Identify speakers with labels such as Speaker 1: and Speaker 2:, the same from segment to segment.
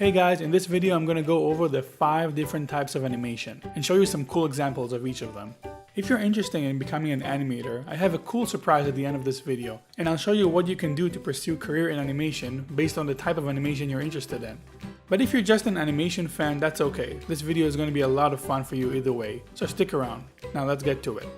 Speaker 1: Hey guys, in this video I'm going to go over the 5 different types of animation and show you some cool examples of each of them. If you're interested in becoming an animator, I have a cool surprise at the end of this video, and I'll show you what you can do to pursue career in animation based on the type of animation you're interested in. But if you're just an animation fan, that's okay. This video is going to be a lot of fun for you either way, so stick around. Now let's get to it.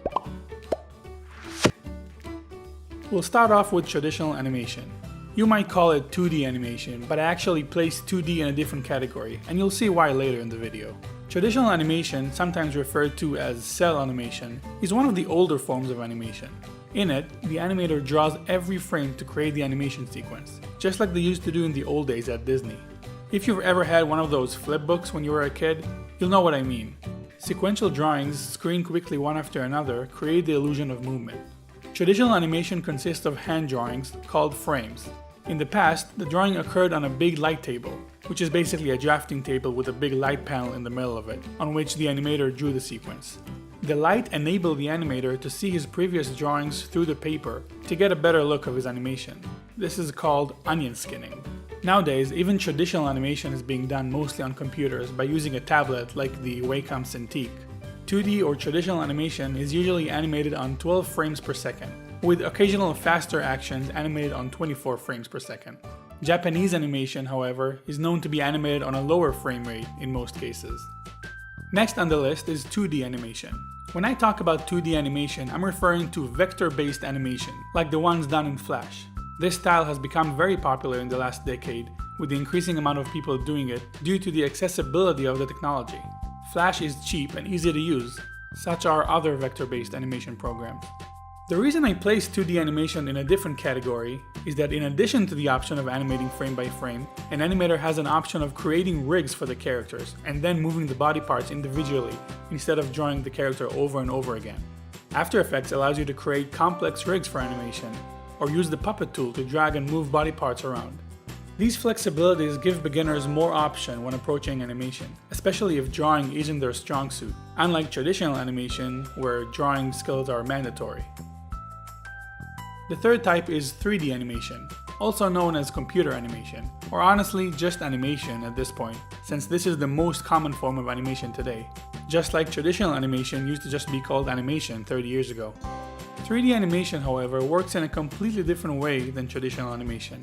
Speaker 1: We'll start off with traditional animation. You might call it 2D animation, but I actually place 2D in a different category, and you'll see why later in the video. Traditional animation, sometimes referred to as cell animation, is one of the older forms of animation. In it, the animator draws every frame to create the animation sequence, just like they used to do in the old days at Disney. If you've ever had one of those flip books when you were a kid, you'll know what I mean. Sequential drawings, screened quickly one after another, create the illusion of movement. Traditional animation consists of hand drawings, called frames. In the past, the drawing occurred on a big light table, which is basically a drafting table with a big light panel in the middle of it, on which the animator drew the sequence. The light enabled the animator to see his previous drawings through the paper to get a better look of his animation. This is called onion skinning. Nowadays, even traditional animation is being done mostly on computers by using a tablet like the Wacom Cintiq. 2D or traditional animation is usually animated on 12 frames per second, with occasional faster actions animated on 24 frames per second. Japanese animation, however, is known to be animated on a lower frame rate in most cases. Next on the list is 2D animation. When I talk about 2D animation, I'm referring to vector-based animation, like the ones done in Flash. This style has become very popular in the last decade, with the increasing amount of people doing it due to the accessibility of the technology. Flash is cheap and easy to use, such are other vector-based animation programs. The reason I place 2D animation in a different category is that in addition to the option of animating frame by frame, an animator has an option of creating rigs for the characters and then moving the body parts individually instead of drawing the character over and over again. After Effects allows you to create complex rigs for animation, or use the puppet tool to drag and move body parts around. These flexibilities give beginners more option when approaching animation, especially if drawing isn't their strong suit, unlike traditional animation where drawing skills are mandatory. The third type is 3D animation, also known as computer animation, or honestly just animation at this point, since this is the most common form of animation today, just like traditional animation used to just be called animation 30 years ago. 3D animation, however, works in a completely different way than traditional animation.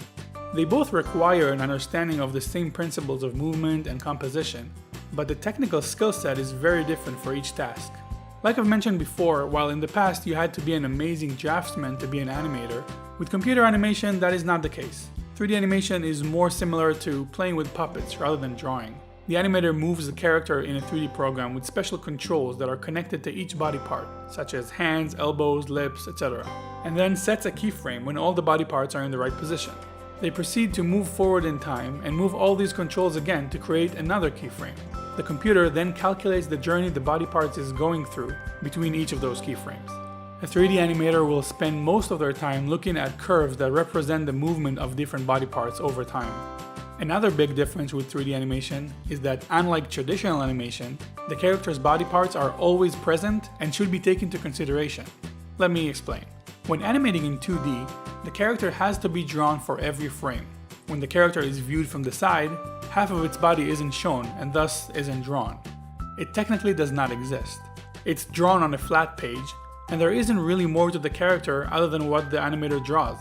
Speaker 1: They both require an understanding of the same principles of movement and composition, but the technical skill set is very different for each task. Like I've mentioned before, while in the past you had to be an amazing draftsman to be an animator, with computer animation that is not the case. 3D animation is more similar to playing with puppets rather than drawing. The animator moves the character in a 3D program with special controls that are connected to each body part, such as hands, elbows, lips, etc., and then sets a keyframe when all the body parts are in the right position. They proceed to move forward in time and move all these controls again to create another keyframe. The computer then calculates the journey the body parts is going through between each of those keyframes. A 3D animator will spend most of their time looking at curves that represent the movement of different body parts over time. Another big difference with 3D animation is that unlike traditional animation, the character's body parts are always present and should be taken into consideration. Let me explain. When animating in 2D, the character has to be drawn for every frame. When the character is viewed from the side, half of its body isn't shown and thus isn't drawn. It technically does not exist. It's drawn on a flat page, and there isn't really more to the character other than what the animator draws.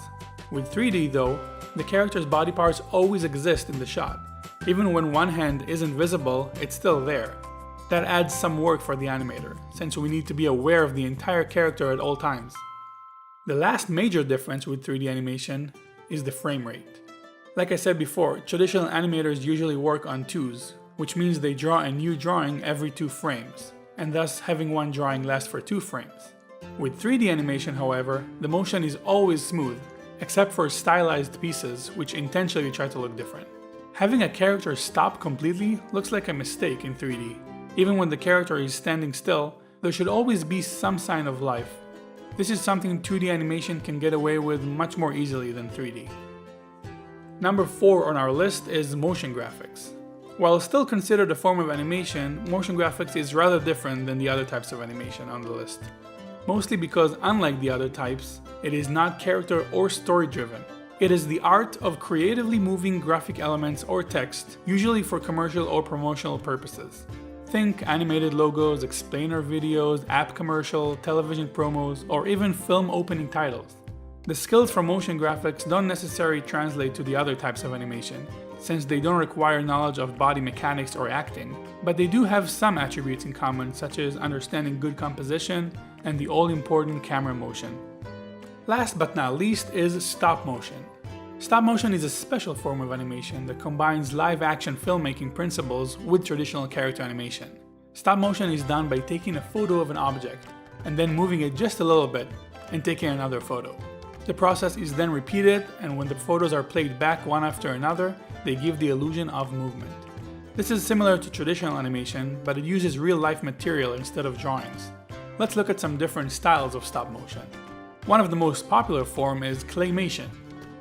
Speaker 1: With 3D though, the character's body parts always exist in the shot. Even when one hand isn't visible, it's still there. That adds some work for the animator, since we need to be aware of the entire character at all times. The last major difference with 3D animation is the frame rate. Like I said before, traditional animators usually work on 2s, which means they draw a new drawing every 2 frames, and thus having one drawing last for 2 frames. With 3D animation, however, the motion is always smooth, except for stylized pieces which intentionally try to look different. Having a character stop completely looks like a mistake in 3D. Even when the character is standing still, there should always be some sign of life. This is something 2D animation can get away with much more easily than 3D. Number 4 on our list is motion graphics. While still considered a form of animation, motion graphics is rather different than the other types of animation on the list. Mostly because unlike the other types, it is not character or story driven. It is the art of creatively moving graphic elements or text, usually for commercial or promotional purposes. Think animated logos, explainer videos, app commercial, television promos, or even film opening titles. The skills for motion graphics don't necessarily translate to the other types of animation, since they don't require knowledge of body mechanics or acting, but they do have some attributes in common, such as understanding good composition and the all-important camera motion. Last but not least is stop motion. Stop motion is a special form of animation that combines live-action filmmaking principles with traditional character animation. Stop motion is done by taking a photo of an object and then moving it just a little bit and taking another photo. The process is then repeated, and when the photos are played back one after another, they give the illusion of movement. This is similar to traditional animation, but it uses real-life material instead of drawings. Let's look at some different styles of stop motion. One of the most popular forms is claymation,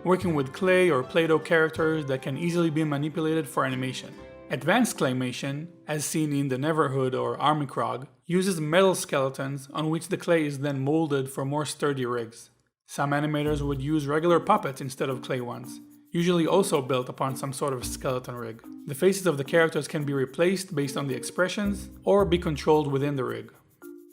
Speaker 1: working with clay or Play-Doh characters that can easily be manipulated for animation. Advanced claymation, as seen in the Neverhood or Armycrog, uses metal skeletons on which the clay is then molded for more sturdy rigs. Some animators would use regular puppets instead of clay ones, usually also built upon some sort of skeleton rig. The faces of the characters can be replaced based on the expressions or be controlled within the rig.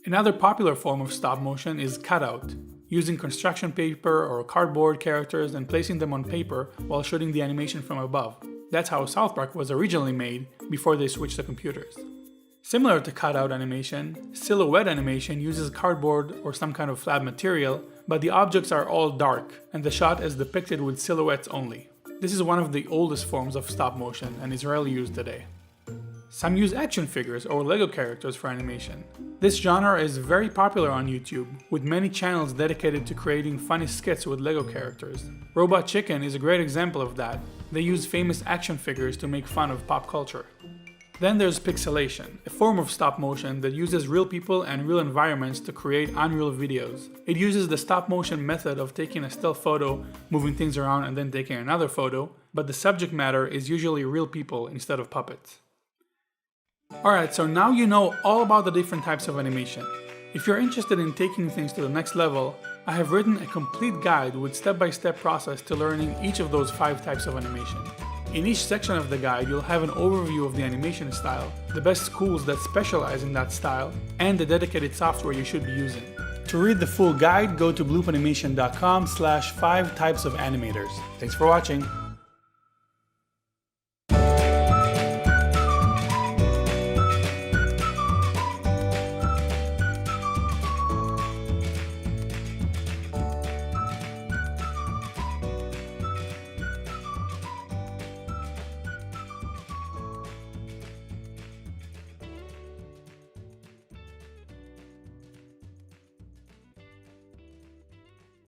Speaker 1: Another popular form of stop motion is cutout, using construction paper or cardboard characters and placing them on paper while shooting the animation from above. That's how South Park was originally made before they switched to computers. Similar to cutout animation, silhouette animation uses cardboard or some kind of flat material, but the objects are all dark and the shot is depicted with silhouettes only. This is one of the oldest forms of stop motion and is rarely used today. Some use action figures or Lego characters for animation. This genre is very popular on YouTube, with many channels dedicated to creating funny skits with Lego characters. Robot Chicken is a great example of that. They use famous action figures to make fun of pop culture. Then there's pixelation, a form of stop motion that uses real people and real environments to create unreal videos. It uses the stop motion method of taking a still photo, moving things around and then taking another photo, but the subject matter is usually real people instead of puppets. Alright, so now you know all about the different types of animation. If you're interested in taking things to the next level, I have written a complete guide with step-by-step process to learning each of those 5 types of animation. In each section of the guide, you'll have an overview of the animation style, the best schools that specialize in that style, and the dedicated software you should be using. To read the full guide, go to bloopanimation.com/5typesofanimators. Thanks for watching.